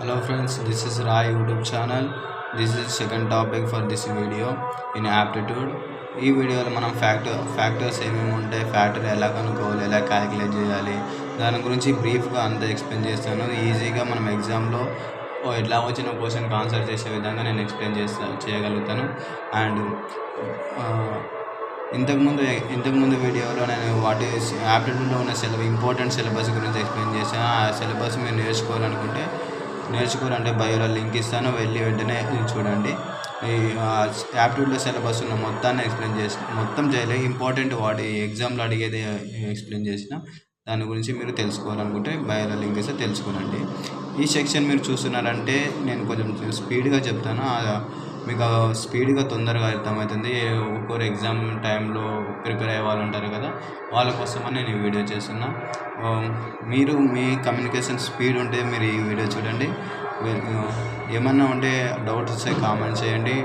Hello friends, this is Rai YouTube channel. This is second topic for this video in aptitude. ఈ వీడియోలో మనం factors ఏమేమి ఉంటాయి, factor ఎలా కనుక్కోవాలి, ఎలా క్యాలిక్యులేట్ చేయాలి, దాని గురించి బ్రీఫ్గా అంతా ఎక్స్ప్లెయిన్ చేస్తాను. ఈజీగా మనం ఎగ్జామ్లో ఎట్లా వచ్చిన క్వశ్చన్కి ఆన్సర్ చేసే విధంగా నేను ఎక్స్ప్లెయిన్ చేయగలుగుతాను. అండ్ ఇంతకుముందు వీడియోలో నేను వాటి యాప్టిట్యూడ్లో ఉన్న ఇంపార్టెంట్ సిలబస్ గురించి ఎక్స్ప్లెయిన్ చేశాను. ఆ సిలబస్ మీరు నేర్చుకోవాలంటే బయోలో లింక్ ఇస్తాను, వెళ్ళి వెంటనే చూడండి. ఈ యాప్టిట్యూడ్లో సిలబస్ ఉన్న మొత్తాన్ని మొత్తం చేయలేదు, ఇంపార్టెంట్ వాటి ఎగ్జామ్లో అడిగేది ఎక్స్ప్లెయిన్ చేసిన దాని గురించి మీరు తెలుసుకోవాలనుకుంటే బయోలో లింక్ ఇస్తే తెలుసుకోనండి. ఈ సెక్షన్ మీరు చూస్తున్నారంటే నేను కొంచెం స్పీడ్గా చెప్తాను, మీకు స్పీడ్గా తొందరగా అర్థమవుతుంది. ఒక్కొక్క ఎగ్జామ్ టైంలో ప్రిపేర్ అయ్యే వాళ్ళు ఉంటారు కదా, వాళ్ళ కోసమని నేను ఈ వీడియో చేస్తున్నా. మీరు మీ కమ్యూనికేషన్ స్పీడ్ ఉంటే మీరు ఈ వీడియో చూడండి. ఏమన్నా ఉంటే డౌట్స్ వస్తే కామెంట్ చేయండి.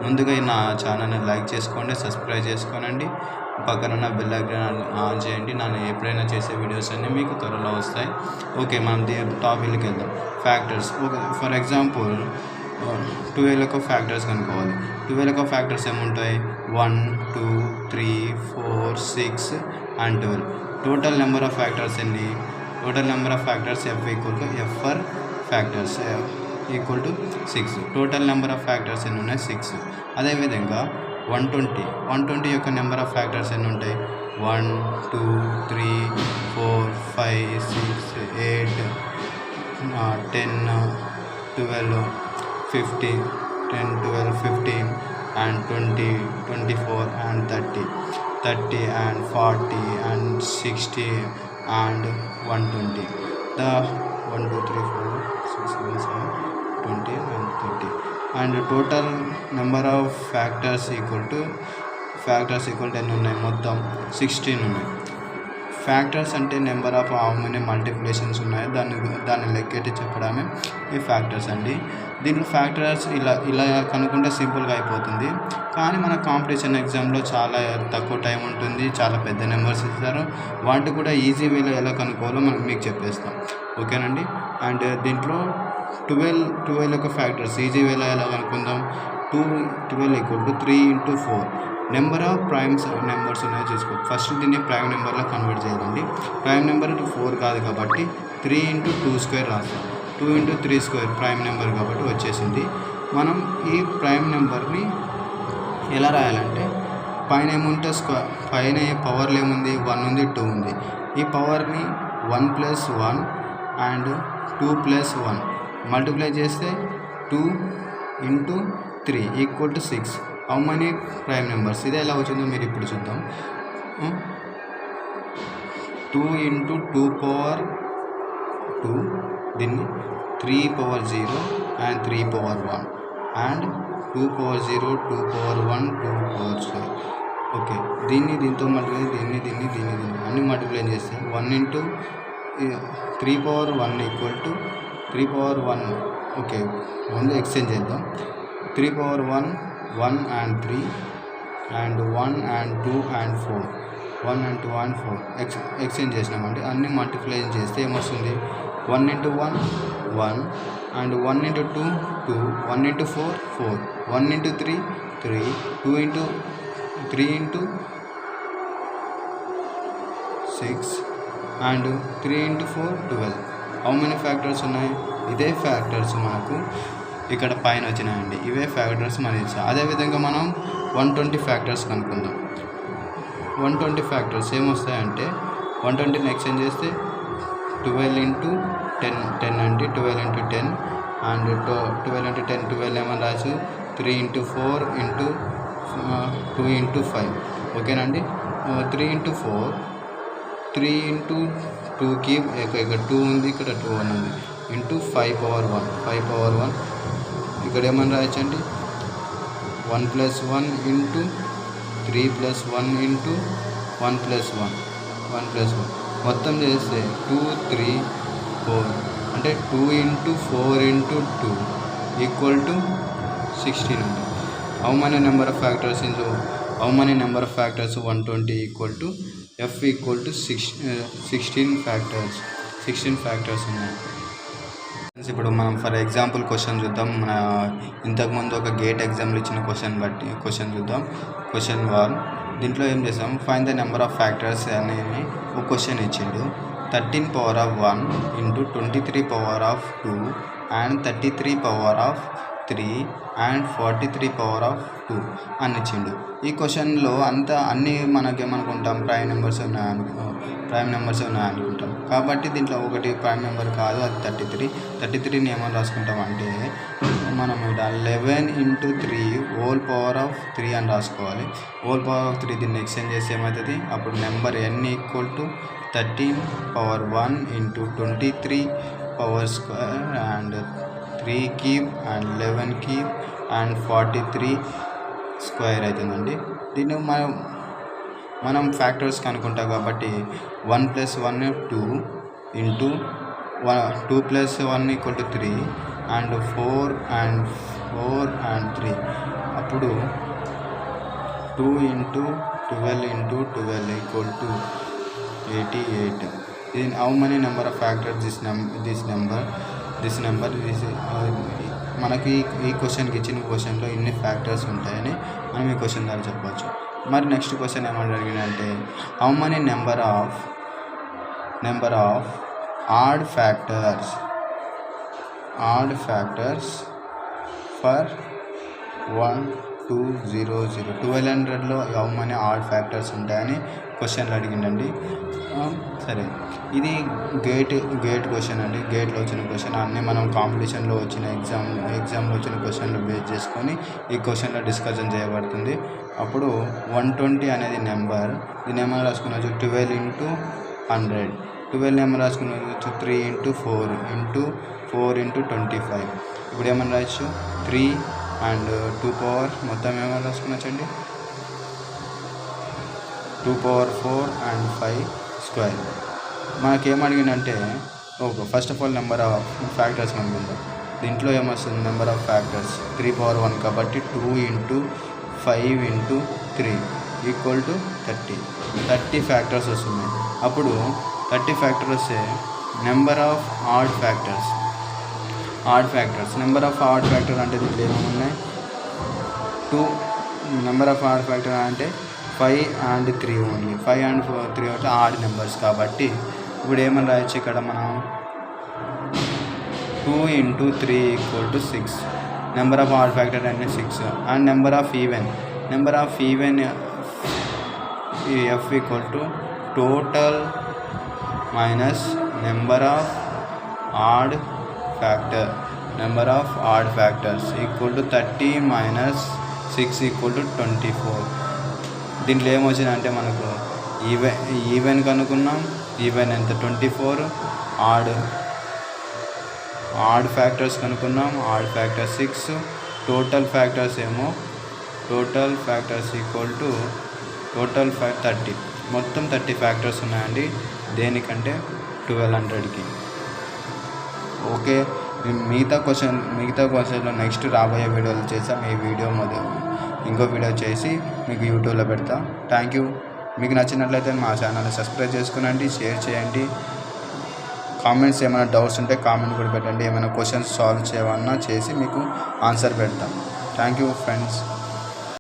ముందుగా నా ఛానల్ని లైక్ చేసుకోండి, సబ్స్క్రైబ్ చేసుకోనండి, పక్కన బెల్ ఐకాన్ ఆన్ చేయండి. నేను ఎప్పుడైనా చేసే వీడియోస్ అన్నీ మీకు త్వరలో వస్తాయి. ఓకే, మనం టాపిక్కి వెళ్దాం. ఫ్యాక్టర్స్. ఓకే, ఫర్ ఎగ్జాంపుల్ 12 యొక్క ఫ్యాక్టర్స్ కనుక్కోవాలి. 12 యొక్క ఫ్యాక్టర్స్ ఏముంటాయి? 1, 2, 3, 4, 6 and 12. Total number of factors ఎన్ని? Total number of factors F = F factors = 6. Total number of factors ఎన్ని ఉన్నాయి? 6. అదేవిధంగా 120 యొక్క నెంబర్ ఆఫ్ ఫ్యాక్టర్స్ ఎన్ని ఉంటాయి? 1, 2, 3, 4, 5, 6, 8, 10, 12, 15, 10, 12, 15 and 20, 24 and 30 and 40 and 60 and 120. The 1, 2, 3, 4, 6, 7, 20 and 30. And total number of factors equal to ఎన్ని ఉన్నాయి? మొత్తం 16 ఉన్నాయి. ఫ్యాక్టర్స్ అంటే number of how many multiplications ఉన్నాయో దాన్ని లెక్కెట్టి చెప్పడమే ఈ ఫ్యాక్టర్స్ అండి. దీంట్లో ఫ్యాక్టర్స్ ఇలా కనుక్కుంటే సింపుల్గా అయిపోతుంది. కానీ మన కాంపిటీషన్ ఎగ్జామ్లో చాలా తక్కువ టైం ఉంటుంది, చాలా పెద్ద నెంబర్స్ ఇస్తారు. వాటి కూడా ఈజీ వేలో ఎలా కనుక్కోవాలో మీకు చెప్పేస్తాం. ఓకేనండి. అండ్ దీంట్లో 12 యొక్క ఫ్యాక్టర్స్ ఈజీ వేలో ఎలా కనుక్కుందాం? 12 = 3 × 4. నెంబర్ ఆఫ్ ప్రైమ్స్ నెంబర్స్ ఉన్నాయో చూసుకో. ఫస్ట్ దీన్ని ప్రైమ్ నెంబర్లో కన్వర్ట్ చేయాలండి. ప్రైమ్ నెంబర్ 4 కాదు కాబట్టి 3 × 2² రాస్తాం. 2 × 3² ప్రైమ్ నెంబర్ కాబట్టి వచ్చేసింది. మనం ఈ ప్రైమ్ నెంబర్ని ఎలా రాయాలంటే పైన ఏముంటే పైన పవర్లు ఏముంది? 1 ఉంది, 2 ఉంది. ఈ పవర్ని 1 + 1 అండ్ 2 + 1 మల్టిప్లై చేస్తే 2 × 3 = 6. How many prime numbers? ఇదే ఎలా వచ్చిందో మీరు ఇప్పుడు చూద్దాం. 2 × 2^2, దీన్ని 3^0 and 3^1 and 2^0, 2^1, 2^2. ఓకే, దీంతో మల్టిప్లై దీన్ని అన్ని మల్టిప్లై చేస్తే 1 × 3^1 = 3^1. ఓకే, ముందు ఎక్స్చేంజ్ చేద్దాం. 3^1 1 and 3 and 1 and 2 and 4, 1 and 2 and 4 exchange చేసినామంటే అన్ని మల్టిప్లై చేస్తే ఏమొస్తుంది? 1 × 1 1 and 1 × 2 2, 1 × 4 4, 1 × 3 3, 2 × 3 × 6 and 3 × 4 12. How many factors ఉన్నాయి? ఇదే ఫ్యాక్టర్స్ మనకు ఇక్కడ పైన వచ్చినాయండి. ఇవే ఫ్యాక్టర్స్ మనం ఇచ్చాం. అదేవిధంగా మనం 120 ఫ్యాక్టర్స్ కనుక్కుందాం. 120 ఫ్యాక్టర్స్ ఏమొస్తాయంటే 120ని ఎక్స్చేంజ్ చేస్తే 12 × 10 అండి. 12 × 10 అండ్ 12 × 10 12 ఏమని రాసు? 3 × 4 × 2 × 5. ఓకేనండి. 3 × 4 3 × 2కి ఇక్కడ 2 ఉంది, ఇక్కడ 2 ఉంది, ఇంటూ 5^1 ఇక్కడ ఏమని రాయచ్చండి? 1 + 1 × 3 + 1 × 1 + 1 మొత్తం చేస్తే 2 3 4 అంటే 2 × 4 × 2 = 16 ఉంది. How many number of factors 120 = F = 16 factors ఉన్నాయి. ఇప్పుడు మనం ఫర్ ఎగ్జాంపుల్ క్వశ్చన్ చూద్దాం. మన ఇంతకుముందు ఒక గేట్ ఎగ్జామ్లో ఇచ్చిన క్వశ్చన్ చూద్దాం. క్వశ్చన్ 1 దీంట్లో ఏం చేస్తాం, find the number of factors అనేది ఒక క్వశ్చన్ ఇచ్చిండు. 13 power of 1 into 23 power of 2 and 33 power of 3 and 43 power of 2 అని ఇచ్చిండు. ఈ క్వశ్చన్లో అన్నీ మనకేమనుకుంటాం, ప్రైమ్ నెంబర్స్ ఉన్నాయనుకుంటాం. కాబట్టి దీంట్లో ఒకటి ప్రైమ్ నెంబర్ కాదు, అది 33ని ఏమని రాసుకుంటాం అంటే మనం ఇక్కడ 11 ఇంటూ 3 హోల్ పవర్ ఆఫ్ 3 అని రాసుకోవాలి. హోల్ పవర్ ఆఫ్ 3 దీన్ని ఎక్స్చేంజ్ చేస్తే ఏమవుతుంది, అప్పుడు number n equal to 13 power 1 into 23 power square and 3 cube and 11 cube and 43 square అవుతుందండి. దీన్ని మనం ఫ్యాక్టర్స్ కనుక్కుంటాం కాబట్టి 1 + 1 2 into 2 + 1 equal to 3 and 4 and 3 అప్పుడు 2 into 12 into 12 equal to 88. How many number of factors this number మనకి ఈ క్వశ్చన్కి ఇచ్చిన క్వశ్చన్లో ఇన్ని ఫ్యాక్టర్స్ ఉంటాయని మనం ఈ క్వశ్చన్ ద్వారా చెప్పవచ్చు. మరి నెక్స్ట్ క్వశ్చన్ ఏమని అడిగిందంటే how many number of odd factors for 1200 1200లో హౌ మెనీ ఆడ్ ఫ్యాక్టర్స్ ఉంటాయని క్వశ్చన్లు అడిగిండండి. సరే, ఇది గేట్ క్వశ్చన్ అండి. గేట్లో వచ్చిన క్వశ్చన్ అన్నీ మనం కాంపిటీషన్లో వచ్చిన ఎగ్జామ్లో వచ్చిన క్వశ్చన్లు బేస్ చేసుకొని ఈ క్వశ్చన్లో డిస్కషన్ చేయబడుతుంది. అప్పుడు 120 అనేది నెంబర్, దీన్ని ఏమైనా రాసుకున్నచ్చు 12 ఇంటూ 100. 12 ఏమైనా రాసుకున్నచ్చు 3 ఇంటూ 4 ఇంటూ 25. ఇప్పుడు ఏమైనా రాయచ్చు 3 అండ్ 2 పవర్ మొత్తం ఏమైనా రాసుకున్నచ్చండి 2 పవర్ 4 అండ్ 5 స్క్వేర్. మనకేమడిగిందంటే first of all number of factors అనుకుంటాం. దీంట్లో ఏమొస్తుంది, నెంబర్ ఆఫ్ ఫ్యాక్టర్స్ 3 పవర్ 1 కాబట్టి 2 into 5 into 3 equal to 30 factors వస్తున్నాయి. అప్పుడు 30 ఫ్యాక్టర్స్ వస్తే number of odd factors number of odd factor అంటే దీంట్లో ఏమేమి ఉన్నాయి 2. నెంబర్ ఆఫ్ ఆడ్ ఫ్యాక్టర్ అంటే 5 అండ్ 3 ఓన్లీ. 5 అండ్ 3 అంటే ఆడ్ నెంబర్స్ కాబట్టి ఇప్పుడు ఏమని రాయొచ్చు ఇక్కడ మనం 2 into 3 equal to 6. Number of odd factor అంటే 6. And number of even F equal to total minus number of odd factors equal to 30 minus 6 equal to 24. దీంట్లో ఏమొచ్చిందంటే మనకు ఈవెన్ కనుక్కున్నాం. ఈవెన్ ఎంత 24. ఆడ్ ఫ్యాక్టర్స్ కనుక్కున్నాం. Odd factor 6. Total factors equal to 30. మొత్తం 30 factors ఉన్నాయండి. దేనికంటే 1200కి. ఓకే, మిగతా క్వశ్చన్లో నెక్స్ట్ రాబోయే వీడియోలు చేస్తాం. ఈ వీడియో ఇంకో వీడియో చేసి మీకు యూట్యూబ్లో పెడతా. Thank you. మీకు నచ్చినట్లయితే మా ఛానల్ని సబ్స్క్రైబ్ చేసుకునండి, షేర్ చేయండి. కామెంట్స్ ఏమైనా డౌట్స్ ఉంటే కామెంట్ కూడా పెట్టండి. ఏమైనా క్వశ్చన్స్ సాల్వ్ చేయమన్నా చేసి మీకు ఆన్సర్ పెడతాం. Thank you friends.